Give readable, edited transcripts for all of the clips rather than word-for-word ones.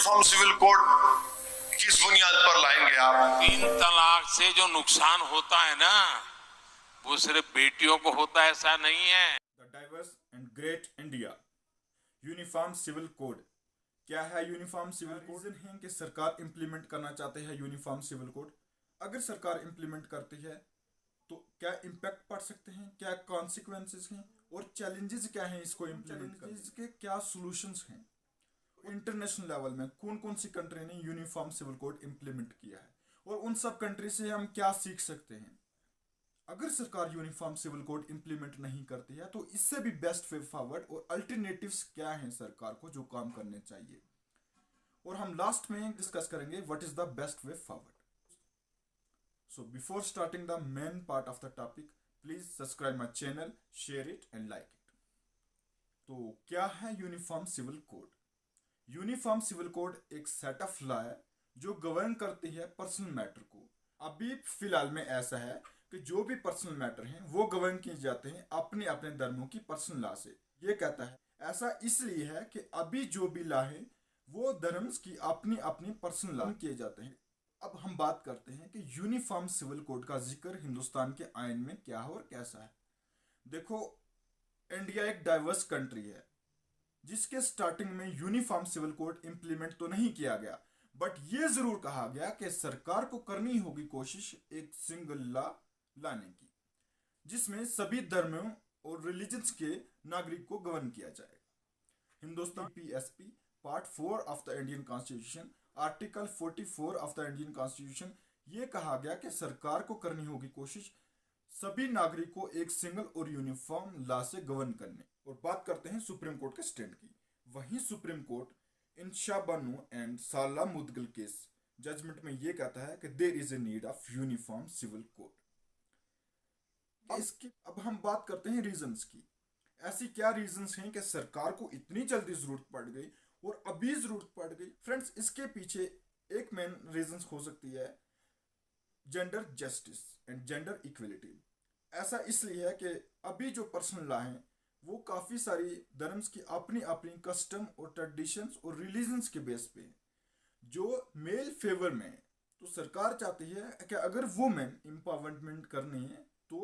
Uniform civil code किस बुनियाद पर लाएंगे आप? 3 तलाक से जो नुकसान होता है ना, वो सिर्फ बेटियों को होता है ऐसा नहीं है। The diverse and great India uniform civil code. क्या है यूनिफॉर्म सिविल कोड? रीजन है कि सरकार इंप्लीमेंट करना चाहते हैं यूनिफॉर्म सिविल कोड। अगर सरकार इंप्लीमेंट करती है तो क्या इम्पैक्ट पड़ सकते हैं, क्या कॉन्सिक्वेंसेस हैं और चैलेंजेस क्या हैं इसको इम्प्लीमेंट करने के, क्या सॉल्यूशंस हैं। इंटरनेशनल लेवल में कौन कौन सी कंट्री ने यूनिफॉर्म सिविल कोड इम्प्लीमेंट किया है और उन सब कंट्री से हम क्या सीख सकते हैं। अगर सरकार यूनिफॉर्म सिविल कोड इंप्लीमेंट नहीं करती है तो इससे भी बेस्ट वे फॉरवर्ड और अल्टरनेटिव्स क्या हैं सरकार को जो काम करने चाहिए, और हम लास्ट में डिस्कस करेंगे what is the best way forward. So before starting the main part of the topic, please subscribe my channel, share it and like it. तो क्या है uniform civil code? Uniform civil code एक set of law है जो govern करती है personal matter को। अभी फिलहाल में ऐसा है कि जो भी पर्सनल मैटर हैं वो गवर्न किए जाते हैं अपने अपने धर्मों की पर्सनल लॉ से। ये कहता है ऐसा इसलिए है कि अभी जो भी लॉ है वो धर्म की अपनी अपनी पर्सनल लॉ किए जाते हैं। अब हम बात करते हैं कि यूनिफॉर्म सिविल कोड का जिक्र हिंदुस्तान के आइन में क्या है और कैसा है। देखो, इंडिया एक डाइवर्स कंट्री है जिसके स्टार्टिंग में यूनिफॉर्म सिविल कोड इंप्लीमेंट तो नहीं किया गया, बट ये जरूर कहा गया कि सरकार को करनी होगी कोशिश एक सिंगल लॉ लाने की जिसमें सभी धर्मों और रिलीजन्स के नागरिक को गवर्न किया जाएगा। Hindustan PSP part 4 of the Indian constitution article 44 of the Indian constitution ये कहा गया कि सरकार को करनी होगी कोशिश सभी नागरिक को एक सिंगल और यूनिफॉर्म लॉ से गवर्न करने। और बात करते हैं सुप्रीम कोर्ट के स्टैंड की। वहीं supreme court in Shah Bano and Sarla Mudgal case judgement में ये कहता है कि there is a need of uniform civil code. इसकी अब हम बात करते हैं रीजंस की। ऐसी क्या रीजंस हैं कि सरकार को इतनी जल्दी जरूरत पड़ गई और अभी जरूरत पड़ गई। फ्रेंड्स, इसके पीछे एक मेन रीजंस हो सकती है gender justice and gender equality. ऐसा इसलिए है कि अभी जो पर्सनल लॉ है वो काफ़ी सारी धर्म्स की अपनी अपनी कस्टम और ट्रेडिशंस और रिलीजन्स के बेस पे जो मेल फेवर में है। तो सरकार चाहती है कि अगर वुमेन एम्पावरमेंट करनी है तो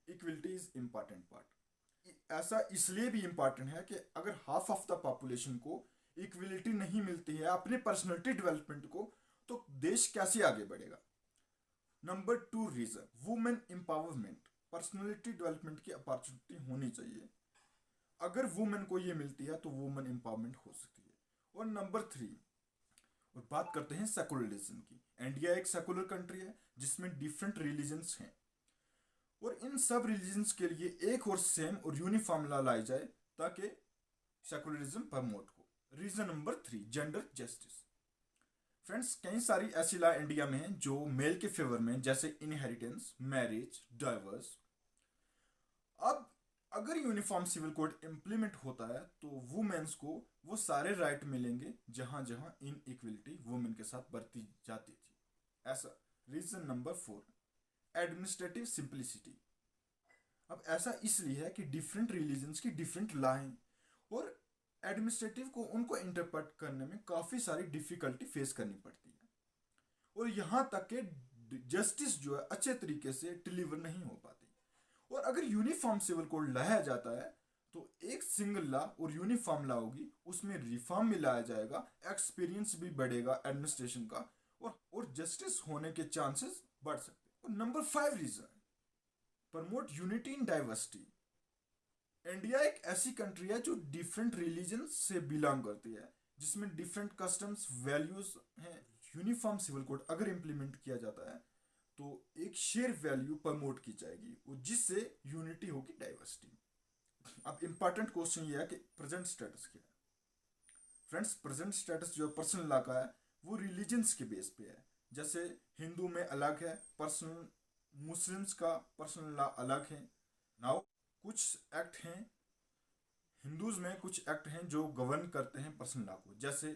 इक्वलिटी इज इम्पॉर्टेंट पार्ट। ऐसा इसलिए भी इम्पॉर्टेंट है कि अगर हाफ ऑफ द पॉपुलेशन को इक्वलिटी नहीं मिलती है अपने पर्सनैलिटी डेवलपमेंट को तो देश कैसे आगे बढ़ेगा। Number 2 reason, women empowerment, personality development की अपॉर्चुनिटी होनी चाहिए। अगर वुमेन को ये मिलती है तो वुमेन एम्पावरमेंट हो सकती है। और नंबर 3, और बात करते हैं सेकुलरिज्म की। इंडिया एक सेकुलर कंट्री है जिसमें डिफरेंट रिलीजन्स हैं और इन सब रिलीजन्स के लिए एक और सेम और यूनिफॉर्म लॉ लाई जाए ताकि सेकुलरिज्म प्रमोट हो। Reason number 3, gender justice. Friends, कई सारी ऐसी लॉ इंडिया में हैं जो मेल के फेवर में, जैसे इनहेरिटेंस, मैरिज, डाइवर्स। अब अगर यूनिफॉर्म सिविल कोड इम्प्लीमेंट होता है तो वुमेन्स को वो सारे राइट मिलेंगे जहां जहां इन इक्वलिटी वुमेन के साथ बरती जाती थी। ऐसा। Reason number 4, administrative simplicity. अब ऐसा इसलिए है कि डिफरेंट रिलीजन्स की डिफरेंट लॉ हैं और एडमिनिस्ट्रेटिव को उनको इंटरप्रेट करने में काफ़ी सारी डिफिकल्टी फेस करनी पड़ती है और यहाँ तक कि जस्टिस जो है अच्छे तरीके से डिलीवर नहीं हो पाती। और अगर यूनिफॉर्म सिविल कोड लाया जाता है तो एक सिंगल लॉ और यूनिफॉर्म लॉ होगी, उसमें रिफॉर्म भी लाया जाएगा, एक्सपीरियंस भी बढ़ेगा एडमिनिस्ट्रेशन का और जस्टिस होने के चांसेस बढ़ सकते हैं। और number 5 reason, promote unity in diversity. India एक ऐसी कंट्री है जो डिफरेंट रिलीजन से बिलोंग करती है जिसमें डिफरेंट कस्टम्स वैल्यूज हैं। यूनिफॉर्म सिविल कोड अगर इम्प्लीमेंट किया जाता है तो एक शेयर वैल्यू प्रमोट की जाएगी और जिससे यूनिटी होगी डाइवर्सिटी। अब इंपॉर्टेंट क्वेश्चन ये है कि प्रेजेंट स्टेटस क्या है। फ्रेंड्स, प्रेजेंट स्टेटस जो पर्सनल लॉ का है वो रिलीजन्स के बेस पे है। जैसे हिंदू में अलग है पर्सनल, मुस्लिम्स का पर्सनल लॉ अलग है। नाउ कुछ एक्ट हैं हिंदूज में, कुछ एक्ट हैं जो गवर्न करते हैं पर्सनल लॉ को, जैसे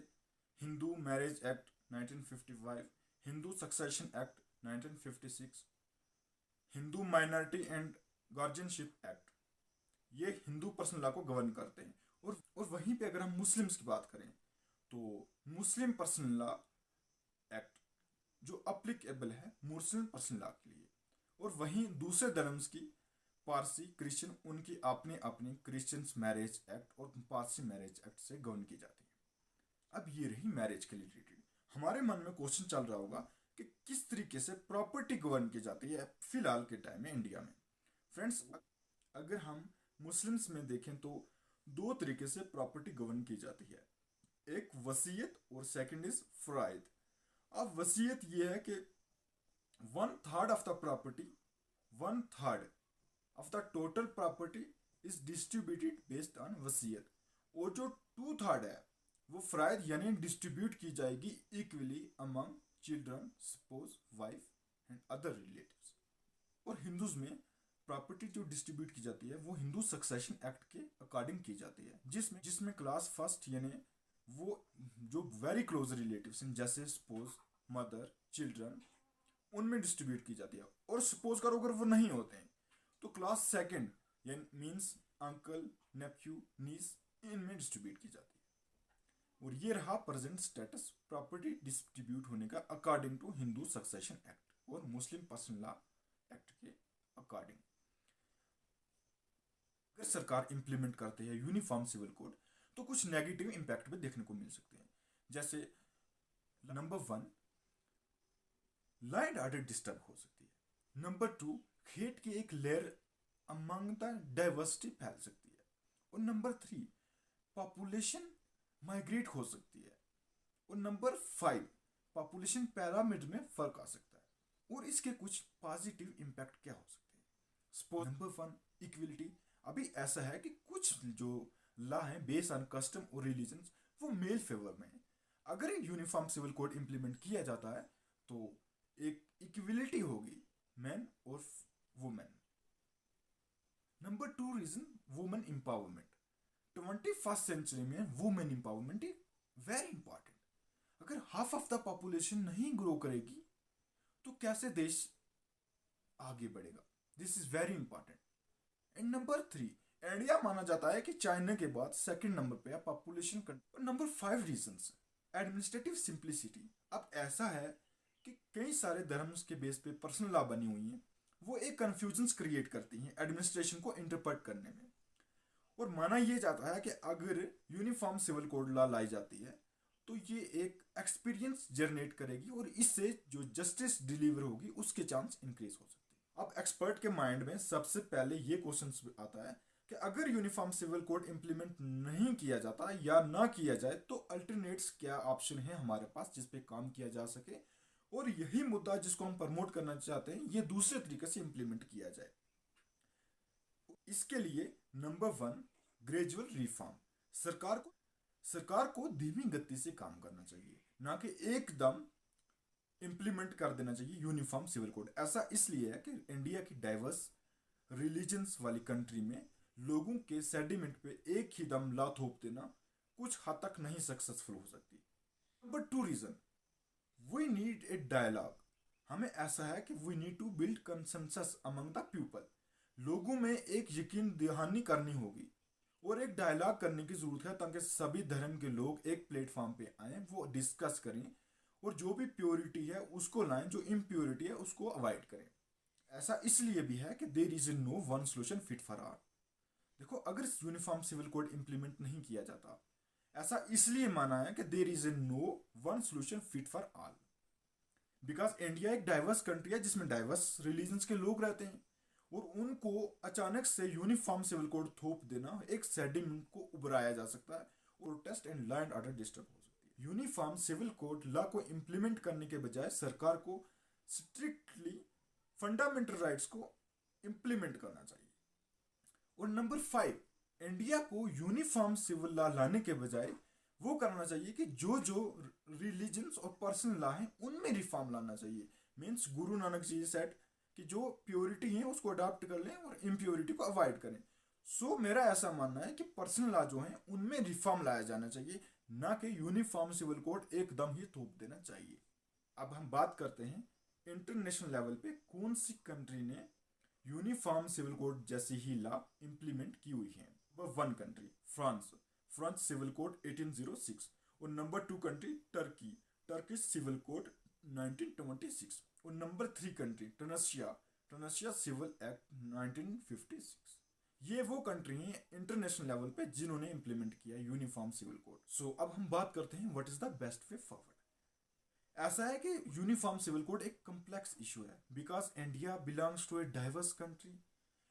Hindu marriage act 1955, Hindu succession act 1956, Hindu minority and guardianship act. ये हिंदू पर्सनल लॉ को गवर्न करते हैं। और वहीं पे अगर हम मुस्लिम्स की बात करें तो मुस्लिम पर्सनल लॉ एक्ट जो अप्लीकेबल है मुस्लिम पर्सनल लॉ के लिए, और वहीं दूसरे धर्म की पारसी क्रिश्चियन उनकी अपनी अपनी क्रिश्चियंस मैरिज एक्ट और पारसी मैरिज एक्ट से गवर्न की जाती है। अब ये रही मैरिज के रिलेटेड। हमारे मन में क्वेश्चन चल रहा होगा कि किस तरीके से प्रॉपर्टी गवर्न की जाती है फिलहाल के टाइम में इंडिया में। फ्रेंड्स, अगर हम मुस्लिम्स में देखें तो दो तरीके से प्रॉपर्टी गवर्न की जाती है, एक वसीयत और सेकंड इज फराइद। अब वसीयत ये है कि 1/3 of the property, 1/3 of the total property is distributed based on वसीयत, और जो 2/3 है वो फराइद यानी डिस्ट्रीब्यूट की जाएगी equally among children, suppose, wife and other relatives. और हिंदूज में प्रॉपर्टी जो डिस्ट्रीब्यूट की जाती है वो हिंदू सक्सेशन एक्ट के अकॉर्डिंग की जाती है, जिसमें क्लास फर्स्ट यानी वो जो वेरी क्लोज रिलेटिव्स हैं जैसे स्पोज, मदर, चिल्ड्रन, उनमें डिस्ट्रीब्यूट की जाती है। और सपोज करो अगर वो नहीं होते हैं तो क्लास सेकंड यानी मीन्स अंकल, नेफ्यू, नीस, इनमें डिस्ट्रीब्यूट की जाती है। और ये रहा प्रेजेंट स्टेटस प्रॉपर्टी डिस्ट्रीब्यूट होने का according to Hindu succession act और मुस्लिम पर्सनल लॉ एक्ट के अकॉर्डिंग। अगर सरकार इंप्लीमेंट करते हैं यूनिफॉर्म सिविल कोड तो कुछ नेगेटिव इंपैक्ट भी देखने को मिल सकते हैं, जैसे number 1 law and order disturb हो सकती है, नंबर 2 हेट की एक लेयर अमंग द डाइवर्सिटी फैल सकती है, और नंबर 3 पॉपुलेशन माइग्रेट हो सकती है, और नंबर 5 पॉपुलेशन पैरामीटर में फर्क आ सकता है। और इसके कुछ पॉजिटिव इंपैक्ट क्या हो सकते हैं। Suppose number 1 equality. अभी ऐसा है कि कुछ जो लॉ है बेस्ड ऑन कस्टम और रिलीजन वो मेल फेवर में है। अगर यूनिफॉर्म सिविल कोड इंप्लीमेंट किया जाता है तो एक इक्वलिटी होगी मैन और women. Number 2 reason women empowerment. 21st century में women empowerment is very important. अगर हाफ ऑफ द पॉपुलेशन नहीं ग्रो करेगी तो कैसे देश आगे बढ़ेगा। This is very important. And number 3 India माना जाता है कि चाइना के बाद सेकंड नंबर पे है population. Number 5 reasons administrative simplicity. अब ऐसा है कि कई सारे धर्म्स के बेस पे पर्सनल लॉ बनी हुई हैं, वो एक कंफ्यूजन क्रिएट करती हैं एडमिनिस्ट्रेशन को इंटरप्रेट करने में। और माना यह जाता है कि अगर यूनिफॉर्म सिविल कोड लॉ लाई जाती है तो ये एक एक्सपीरियंस जनरेट करेगी और इससे जो जस्टिस डिलीवर होगी उसके चांस इंक्रीज हो सकते हैं। अब एक्सपर्ट के माइंड में सबसे पहले ये क्वेश्चन आता है कि अगर यूनिफॉर्म सिविल कोड इंप्लीमेंट नहीं किया जाता या ना किया जाए तो अल्टरनेट्स क्या ऑप्शन है हमारे पास जिस पे काम किया जा सके, और यही मुद्दा जिसको हम प्रमोट करना चाहते हैं ये दूसरे तरीके से इंप्लीमेंट किया जाए। इसके लिए नंबर 1 ग्रेजुअल रिफॉर्म। सरकार को धीमी गति से काम करना चाहिए, ना कि एकदम इंप्लीमेंट कर देना चाहिए यूनिफॉर्म सिविल कोड। ऐसा इसलिए है कि इंडिया की डाइवर्स रिलीजन्स वाली कंट्री में लोगों के सेंटिमेंट पे एक ही दम लॉ थोप देना कुछ हद तक नहीं सक्सेसफुल हो सकती। Number 2 reason we need a dialogue. हमें ऐसा है कि we need to build consensus among the people. लोगों में एक यकीन दहानी करनी होगी और एक डायलॉग करने की जरूरत है ताकि सभी धर्म के लोग एक प्लेटफॉर्म पे आए, वो डिस्कस करें और जो भी प्योरिटी है उसको लाएं, जो इम्प्योरिटी है उसको अवॉइड करें। ऐसा इसलिए भी है कि there is no one solution fit for all. देखो, अगर यूनिफॉर्म सिविल कोड इंप्लीमेंट नहीं किया जाता, ऐसा इसलिए माना है कि there is no one solution fit for all, because India एक डाइवर्स कंट्री है जिसमें डाइवर्स रिलीजन्स के लोग रहते हैं और उनको अचानक से यूनिफॉर्म सिविल कोड थोप देना एक सेडिमेंट को उभराया जा सकता है और test and law and order disturb हो सकती है। यूनिफॉर्म सिविल कोड लॉ को इंप्लीमेंट करने के बजाय सरकार को स्ट्रिक्टली फंडामेंटल राइट्स को इंप्लीमेंट करना चाहिए। और नंबर 5 इंडिया को यूनिफॉर्म सिविल लॉ लाने के बजाय वो करना चाहिए कि जो जो रिलीजन्स और पर्सनल लॉ हैं उनमें रिफॉर्म लाना चाहिए। मीन्स गुरु नानक जी सेट कि जो प्योरिटी है उसको अडॉप्ट कर लें और इम्प्योरिटी को अवॉइड करें। सो मेरा ऐसा मानना है कि पर्सनल लॉ जो है उनमें रिफॉर्म लाया जाना चाहिए, ना कि यूनिफॉर्म सिविल कोड एकदम ही थोप देना चाहिए। अब हम बात करते हैं इंटरनेशनल लेवल पे कौन सी कंट्री ने यूनिफॉर्म सिविल कोड जैसी ही लॉ इंप्लीमेंट की हुई है। 1 कंट्री फ्रांस सिविल कोड 1806, और number 2 country Turkey, Turkey civil code 1926। और number 3 country Tunisia, Tunisia civil act 1956। ये वो कंट्री हैं इंटरनेशनल लेवल पे जिन्होंने इंप्लीमेंट किया यूनिफॉर्म सिविल कोड। सो अब हम बात करते हैं what is the best way forward. ऐसा है कि यूनिफॉर्म सिविल कोड एक कॉम्प्लेक्स इशू है because India belongs to a diverse country,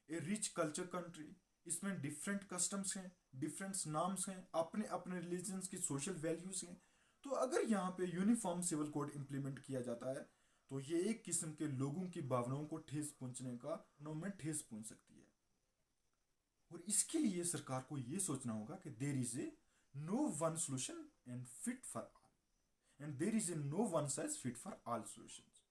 a rich culture country. इसमें डिफरेंट कस्टम्स हैं, डिफरेंट नाम्स हैं, अपने अपने रिलीजन्स की सोशल वैल्यूज हैं। तो अगर यहाँ पे यूनिफॉर्म सिविल कोड इम्प्लीमेंट किया जाता है तो ये एक किस्म के लोगों की भावनाओं को ठेस पहुंचने का में ठेस पहुंच सकती है। और इसके लिए सरकार को ये सोचना होगा कि there is a no one solution and fit for all, and there is a no one size fit for all solutions.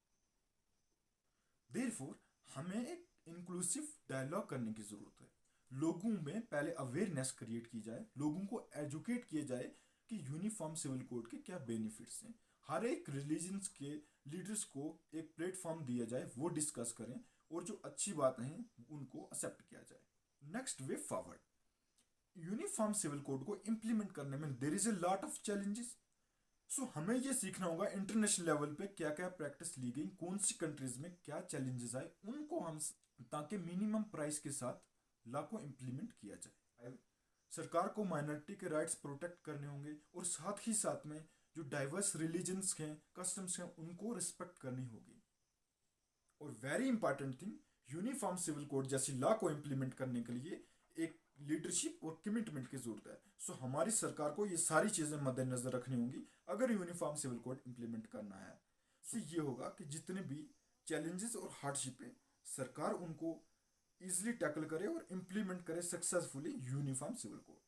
Therefore हमें एक इंक्लूसिव डायलॉग करने की जरूरत है। लोगों में पहले अवेयरनेस क्रिएट की जाए, लोगों को एजुकेट किया जाए कि यूनिफॉर्म सिविल कोड के क्या बेनिफिट्स हैं। हर एक रिलीजन्स के लीडर्स को एक प्लेटफॉर्म दिया जाए, वो डिस्कस करें और जो अच्छी बातें हैं उनको एक्सेप्ट किया जाए। Next way forward, uniform civil code को इम्प्लीमेंट करने में there is a lot of challenges. So हमें ये सीखना होगा इंटरनेशनल लेवल पे क्या क्या प्रैक्टिस ली गई, कौन सी कंट्रीज में क्या चैलेंजेस आए, उनको हम ताकि मिनिमम प्राइस के साथ लॉ को इम्प्लीमेंट किया जाए। सरकार को माइनॉरिटी के राइट्स प्रोटेक्ट करने होंगे और साथ ही साथ में जो डाइवर्स रिलीजन्स हैं, कस्टम्स हैं, उनको रिस्पेक्ट करनी होगी। और very important thing, uniform civil code जैसी लॉ को इम्प्लीमेंट करने के लिए एक लीडरशिप और कमिटमेंट की जरूरत है। सो हमारी सरकार को ये सारी चीज़ें मद्देनजर रखनी होंगी अगर यूनिफॉर्म सिविल कोड इम्प्लीमेंट करना है। इससे ये होगा कि जितने भी चैलेंजेस और हार्डशिप है सरकार उनको ईजिली टैकल करे और इम्प्लीमेंट करे सक्सेसफुली यूनिफॉर्म सिविल कोड।